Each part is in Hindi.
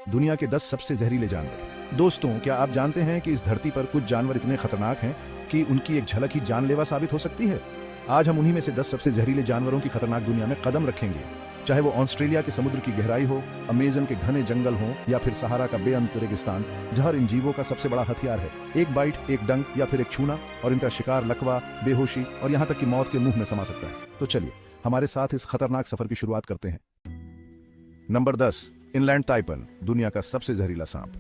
दुनिया के 10 सबसे जहरीले जानवर। दोस्तों, क्या आप जानते हैं कि इस धरती पर कुछ जानवर इतने खतरनाक हैं कि उनकी एक झलक ही जानलेवा साबित हो सकती है। आज हम उन्हीं में से 10 सबसे जहरीले जानवरों की खतरनाक दुनिया में कदम रखेंगे। चाहे वो ऑस्ट्रेलिया के समुद्र की गहराई हो, अमेजन के घने जंगल हो या फिर सहारा का बेअंत रेगिस्तान, जहर इन जीवों का सबसे बड़ा हथियार है। एक बाइट, एक डंक या फिर एक छूना और इनका शिकार लकवा, बेहोशी और यहाँ तक कि मौत के मुंह में समा सकता है। तो चलिए हमारे साथ इस खतरनाक सफर की शुरुआत करते हैं। नंबर 10, इनलैंड ताइपन, दुनिया का सबसे जहरीला सांप।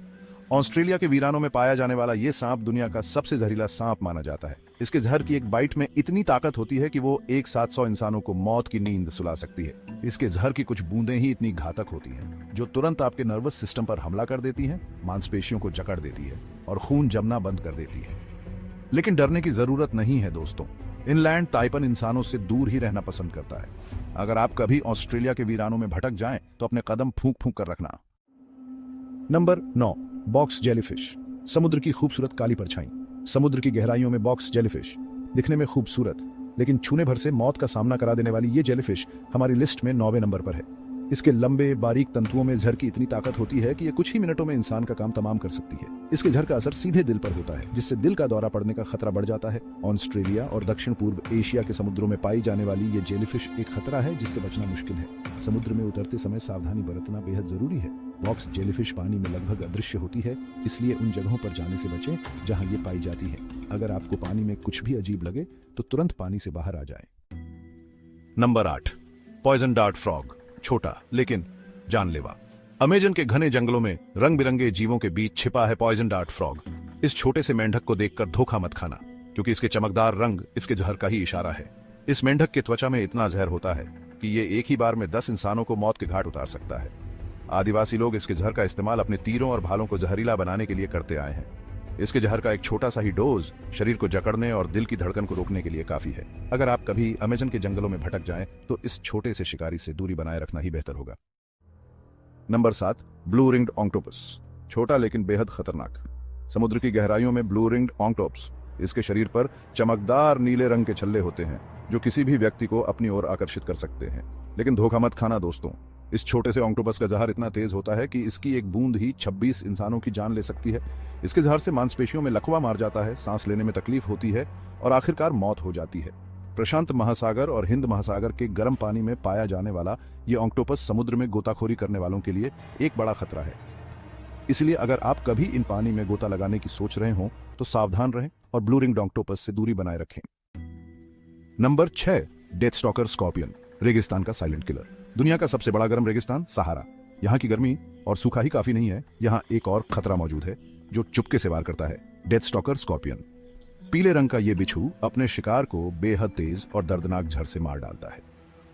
ऑस्ट्रेलिया के वीरानों में पाया जाने वाला यह सांप दुनिया का सबसे जहरीला सांप माना जाता है। इसके जहर की एक बाइट में इतनी ताकत होती है कि वो एक साथ 100 इंसानों को मौत की नींद सुला सकती है। इसके जहर की कुछ बूंदें ही इतनी घातक होती हैं, जो तुरंत आपके नर्वस सिस्टम पर हमला कर देती हैं, मांसपेशियों को जकड़ देती है और खून जमना बंद कर देती है। लेकिन डरने की जरूरत नहीं है दोस्तों। इनलैंड ताइपन इंसानों से दूर ही रहना पसंद करता है। अगर आप कभी ऑस्ट्रेलिया के वीरानों में भटक जाएं तो अपने कदम फूंक फूंक कर रखना। नंबर 9, बॉक्स जेलीफिश, समुद्र की खूबसूरत काली परछाई। समुद्र की गहराइयों में बॉक्स जेलीफिश दिखने में खूबसूरत लेकिन छूने भर से मौत का सामना करा देने वाली ये जेलीफिश हमारी लिस्ट में 9वें नंबर पर है। इसके लंबे बारीक तंतुओं में जहर की इतनी ताकत होती है कि ये कुछ ही मिनटों में इंसान का काम तमाम कर सकती है। इसके जहर का असर सीधे दिल पर होता है, जिससे दिल का दौरा पड़ने का खतरा बढ़ जाता है। ऑस्ट्रेलिया और दक्षिण पूर्व एशिया के समुद्रों में पाई जाने वाली ये जेलीफिश एक खतरा है जिससे बचना मुश्किल है। समुद्र में उतरते समय सावधानी बरतना बेहद जरूरी है। बॉक्स जेलीफिश पानी में लगभग अदृश्य होती है, इसलिए उन जगहों पर जाने से बचें जहां ये पाई जाती है। अगर आपको पानी में कुछ भी अजीब लगे तो तुरंत पानी से बाहर आ जाएं। नंबर 8, पॉइजन डार्ट फ्रॉग, छोटा लेकिन जानलेवा। अमेजन के घने जंगलों में रंग बिरंगे जीवों के बीच छिपा है पॉइजन डार्ट फ्रॉग। इस छोटे से मेंढक को देखकर धोखा मत खाना, क्योंकि इसके चमकदार रंग इसके जहर का ही इशारा है। इस मेंढक के त्वचा में इतना जहर होता है कि ये एक ही बार में 10 इंसानों को मौत के घाट उतार सकता है। आदिवासी लोग इसके जहर का इस्तेमाल अपने तीरों और भालों को जहरीला बनाने के लिए करते आए हैं। इसके जहर का एक छोटा सा ही डोज शरीर को जकड़ने और दिल की धड़कन को रोकने के लिए काफी है। अगर आप कभी अमेजन के जंगलों में भटक जाएं तो इस छोटे से शिकारी से दूरी बनाए रखना ही बेहतर होगा। नंबर 7, ब्लू रिंग्ड ऑक्टोपस, छोटा लेकिन बेहद खतरनाक। समुद्र की गहराइयों में ब्लू रिंग्ड ऑक्टोपस, इसके शरीर पर चमकदार नीले रंग के छल्ले होते हैं जो किसी भी व्यक्ति को अपनी ओर आकर्षित कर सकते हैं। लेकिन धोखा मत खाना दोस्तों, इस छोटे से ऑक्टोपस का जहर इतना तेज होता है कि इसकी एक बूंद ही 26 इंसानों की जान ले सकती है। इसके जहर से मांसपेशियों में लकवा मार जाता है, सांस लेने में तकलीफ होती है और आखिरकार मौत हो जाती है। प्रशांत महासागर और हिंद महासागर के गर्म पानी में पाया जाने वाला ये ऑक्टोपस समुद्र में गोताखोरी करने वालों के लिए एक बड़ा खतरा है। इसलिए अगर आप कभी इन पानी में गोता लगाने की सोच रहे हो तो सावधान रहें और ब्लू रिंग्ड ऑक्टोपस से दूरी बनाए रखें। नंबर 6, डेथ स्टॉकर स्कॉर्पियन, रेगिस्तान का साइलेंट किलर। दुनिया का सबसे बड़ा गर्म रेगिस्तान सहारा, यहाँ की गर्मी और सूखा ही काफी नहीं है, यहाँ एक और खतरा मौजूद है जो चुपके से वार करता है, डेथ स्टॉकर स्कॉर्पियन। पीले रंग का ये बिच्छू अपने शिकार को बेहद तेज और दर्दनाक झर से मार डालता है।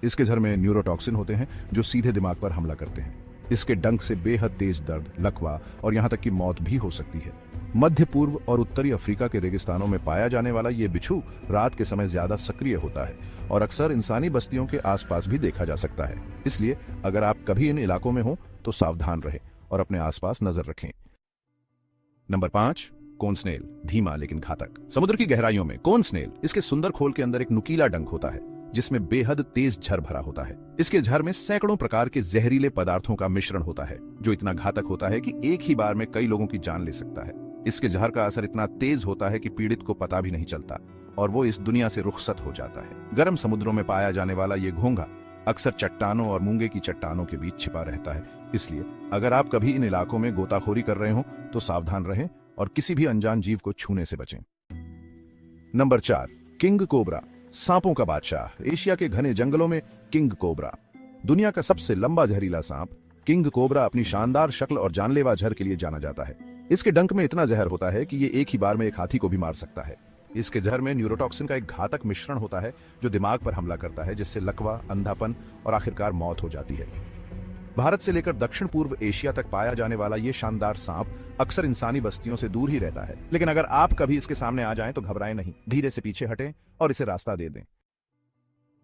इसके झर में न्यूरोटॉक्सिन होते हैं जो सीधे दिमाग पर हमला करते हैं। इसके डंक से बेहद तेज दर्द, लकवा और यहाँ तक कि मौत भी हो सकती है। मध्य पूर्व और उत्तरी अफ्रीका के रेगिस्तानों में पाया जाने वाला ये बिच्छू रात के समय ज्यादा सक्रिय होता है और अक्सर इंसानी बस्तियों के आसपास भी देखा जा सकता है। इसलिए अगर आप कभी इन इलाकों में हो तो सावधान रहें और अपने आसपास नजर रखें। नंबर 5, कोन स्नेल, धीमा लेकिन घातक। समुद्र की गहराइयों में कोन स्नेल, इसके सुंदर खोल के अंदर एक नुकीला डंक होता है जिसमें बेहद तेज झर भरा होता है। इसके झर में सैकड़ों प्रकार के जहरीले पदार्थों का मिश्रण होता है जो इतना घातक होता है कि एक ही बार में कई लोगों की जान ले सकता है। इसके जहर का असर इतना तेज होता है कि पीड़ित को पता भी नहीं चलता और वो इस दुनिया से रुखसत हो जाता है। गर्म समुद्रों में पाया जाने वाला ये घोंघा अक्सर चट्टानों और मूंगे की चट्टानों के बीच छिपा रहता है। इसलिए अगर आप कभी इन इलाकों में गोताखोरी कर रहे हो तो सावधान रहें और किसी भी अनजान जीव को छूने से बचें। नंबर 4, किंग कोबरा, सांपों का बादशाह। एशिया के घने जंगलों में किंग कोबरा, दुनिया का सबसे लंबा जहरीला सांप। किंग कोबरा अपनी शानदार शक्ल और जानलेवा झर के लिए जाना जाता है। इसके डंक में इतना जहर होता है कि ये एक ही बार में एक हाथी को भी मार सकता है। इसके जहर में न्यूरोटॉक्सिन का एक घातक मिश्रण होता है जो दिमाग पर हमला करता है, जिससे लकवा, अंधापन और आखिरकार मौत हो जाती है। भारत से लेकर दक्षिण पूर्व एशिया तक पाया जाने वाला ये शानदार सांप अक्सर इंसानी बस्तियों से दूर ही रहता है। लेकिन अगर आप कभी इसके सामने आ जाएं तो घबराएं नहीं, धीरे से पीछे हटें और इसे रास्ता दे दें।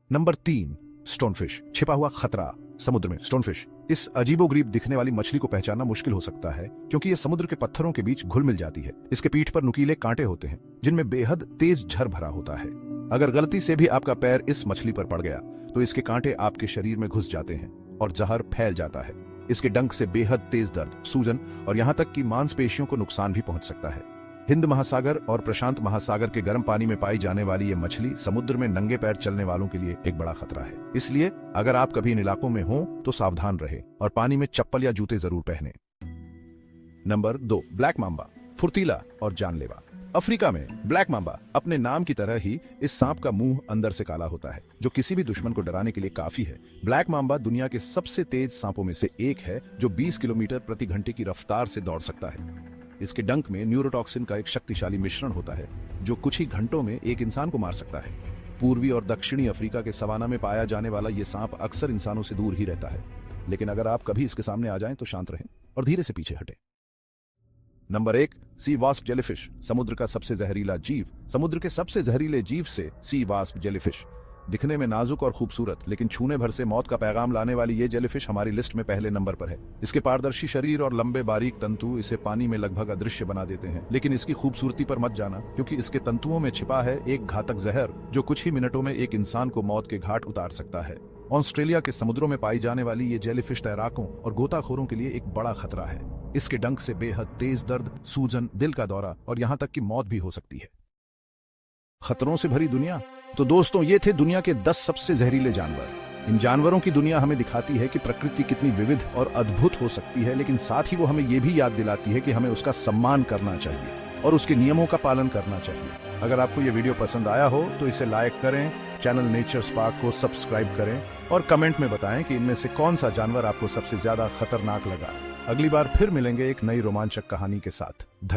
नंबर 3, स्टोनफिश, छिपा हुआ खतरा। समुद्र में स्टोनफिश, इस अजीबोगरीब दिखने वाली मछली को पहचानना मुश्किल हो सकता है क्योंकि ये समुद्र के पत्थरों के बीच घुल मिल जाती है। इसके पीठ पर नुकीले कांटे होते हैं जिनमें बेहद तेज झर भरा होता है। अगर गलती से भी आपका पैर इस मछली पर पड़ गया तो इसके कांटे आपके शरीर में घुस जाते हैं और जहर फैल जाता है। इसके डंक से बेहद तेज दर्द, सूजन और यहाँ तक कि मांसपेशियों को नुकसान भी पहुंच सकता है। हिंद महासागर और प्रशांत महासागर के गर्म पानी में पाई जाने वाली ये मछली समुद्र में नंगे पैर चलने वालों के लिए एक बड़ा खतरा है। इसलिए अगर आप कभी इन इलाकों में हो तो सावधान रहे और पानी में चप्पल या जूते जरूर पहने। नंबर 2, ब्लैक मांबा, फुर्तीला और जानलेवा। अफ्रीका में ब्लैक मांबा अपने नाम की तरह ही इस सांप का मुंह अंदर से काला होता है, जो किसी भी दुश्मन को डराने के लिए काफी है। ब्लैक मांबा दुनिया के सबसे तेज सांपों में से एक है, जो 20 किलोमीटर प्रति घंटे की रफ्तार से दौड़ सकता है। इसके डंक में न्यूरोटॉक्सिन का एक शक्तिशाली मिश्रण होता है, जो कुछ ही घंटों में एक इंसान को मार सकता है। पूर्वी और दक्षिणी अफ्रीका के सवाना में पाया जाने वाला यह सांप अक्सर इंसानों से दूर ही रहता है, लेकिन अगर आप कभी इसके सामने आ जाएं तो शांत रहें और धीरे से पीछे हटें। नंबर 1, सी वास्प जेलीफिश, समुद्र का सबसे जहरीला जीव। समुद्र के सबसे जहरीले जीव से सी वास्प जेलीफिश। दिखने में नाजुक और खूबसूरत, लेकिन छूने भर से मौत का पैगाम लाने वाली ये जेलीफिश हमारी लिस्ट में पहले नंबर पर है। इसके पारदर्शी शरीर और लंबे बारीक तंतु इसे पानी में लगभग अदृश्य बना देते हैं, लेकिन इसकी खूबसूरती पर मत जाना, क्योंकि इसके तंतुओं में छिपा है एक घातक जहर, जो कुछ ही मिनटों में एक इंसान को मौत के घाट उतार सकता है। ऑस्ट्रेलिया के समुद्रों में पाई जाने वाली ये जेलीफिश तैराकों और गोताखोरों के लिए एक बड़ा खतरा है। इसके डंक से बेहद तेज दर्द, सूजन, दिल का दौरा और यहाँ तक कि मौत भी हो सकती है। खतरों से भरी दुनिया। तो दोस्तों, ये थे दुनिया के 10 सबसे जहरीले जानवर। इन जानवरों की दुनिया हमें दिखाती है कि प्रकृति कितनी विविध और अद्भुत हो सकती है, लेकिन साथ ही वो हमें ये भी याद दिलाती है कि हमें उसका सम्मान करना चाहिए और उसके नियमों का पालन करना चाहिए। अगर आपको ये वीडियो पसंद आया हो तो इसे लाइक करें, चैनल नेचर स्पार्क को सब्सक्राइब करें और कमेंट में बताएं कि इनमें से कौन सा जानवर आपको सबसे ज्यादा खतरनाक लगा। अगली बार फिर मिलेंगे एक नई रोमांचक कहानी के साथ।